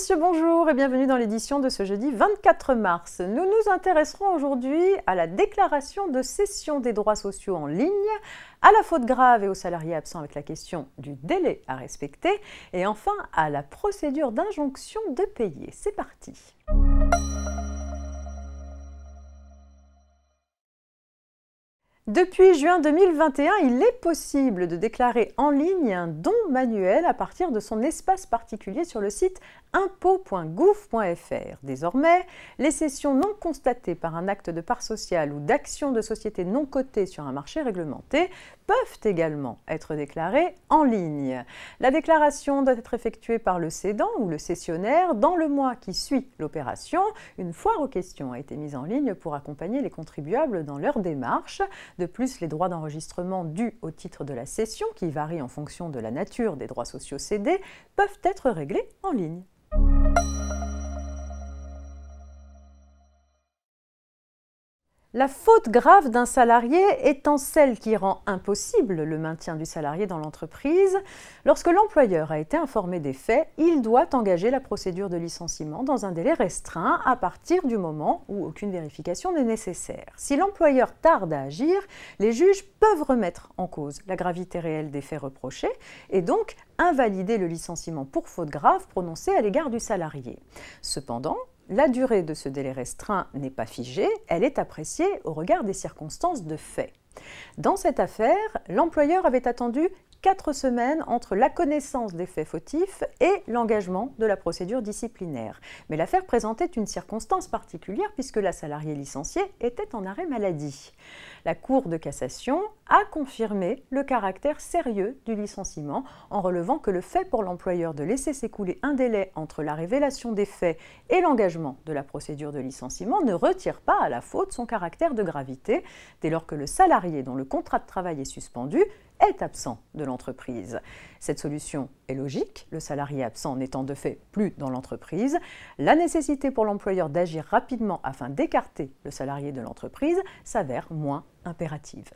monsieur, bonjour et bienvenue dans l'édition de ce jeudi 24 mars. Nous nous intéresserons aujourd'hui à la déclaration de cession des droits sociaux en ligne, à la faute grave et aux salariés absents avec la question du délai à respecter et enfin à la procédure d'injonction de payer. C'est parti. Depuis juin 2021, il est possible de déclarer en ligne un don manuel à partir de son espace particulier sur le site impôts.gouv.fr. Désormais, les cessions non constatées par un acte de part sociale ou d'action de société non cotée sur un marché réglementé peuvent également être déclarées en ligne. La déclaration doit être effectuée par le cédant ou le cessionnaire dans le mois qui suit l'opération. Une foire aux questions a été mise en ligne pour accompagner les contribuables dans leur démarche. De plus, les droits d'enregistrement dus au titre de la cession, qui varient en fonction de la nature des droits sociaux cédés, peuvent être réglés en ligne. La faute grave d'un salarié étant celle qui rend impossible le maintien du salarié dans l'entreprise, lorsque l'employeur a été informé des faits, il doit engager la procédure de licenciement dans un délai restreint à partir du moment où aucune vérification n'est nécessaire. Si l'employeur tarde à agir, les juges peuvent remettre en cause la gravité réelle des faits reprochés et donc invalider le licenciement pour faute grave prononcé à l'égard du salarié. Cependant, la durée de ce délai restreint n'est pas figée, elle est appréciée au regard des circonstances de fait. Dans cette affaire, l'employeur avait attendu 4 semaines entre la connaissance des faits fautifs et l'engagement de la procédure disciplinaire. Mais l'affaire présentait une circonstance particulière puisque la salariée licenciée était en arrêt maladie. La Cour de cassation a confirmé le caractère sérieux du licenciement en relevant que le fait pour l'employeur de laisser s'écouler un délai entre la révélation des faits et l'engagement de la procédure de licenciement ne retire pas à la faute son caractère de gravité dès lors que le salarié dont le contrat de travail est suspendu est absent de l'entreprise. Cette solution est logique, le salarié absent n'étant de fait plus dans l'entreprise. La nécessité pour l'employeur d'agir rapidement afin d'écarter le salarié de l'entreprise s'avère moins impérative.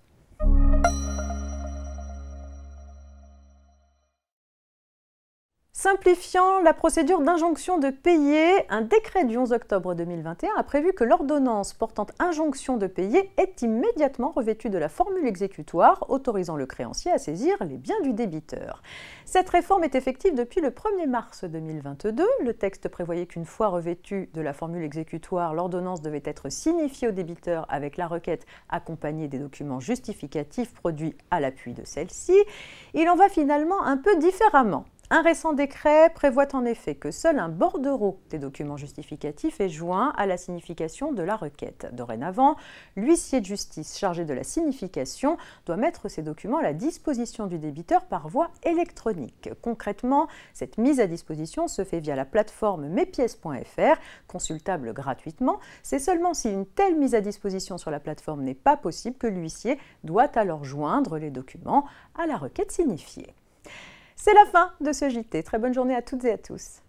Simplifiant la procédure d'injonction de payer, un décret du 11 octobre 2021 a prévu que l'ordonnance portant injonction de payer est immédiatement revêtue de la formule exécutoire autorisant le créancier à saisir les biens du débiteur. Cette réforme est effective depuis le 1er mars 2022. Le texte prévoyait qu'une fois revêtue de la formule exécutoire, l'ordonnance devait être signifiée au débiteur avec la requête accompagnée des documents justificatifs produits à l'appui de celle-ci. Il en va finalement un peu différemment. Un récent décret prévoit en effet que seul un bordereau des documents justificatifs est joint à la signification de la requête. Dorénavant, l'huissier de justice chargé de la signification doit mettre ces documents à la disposition du débiteur par voie électronique. Concrètement, cette mise à disposition se fait via la plateforme mespièces.fr, consultable gratuitement. C'est seulement si une telle mise à disposition sur la plateforme n'est pas possible que l'huissier doit alors joindre les documents à la requête signifiée. C'est la fin de ce JT. Très bonne journée à toutes et à tous.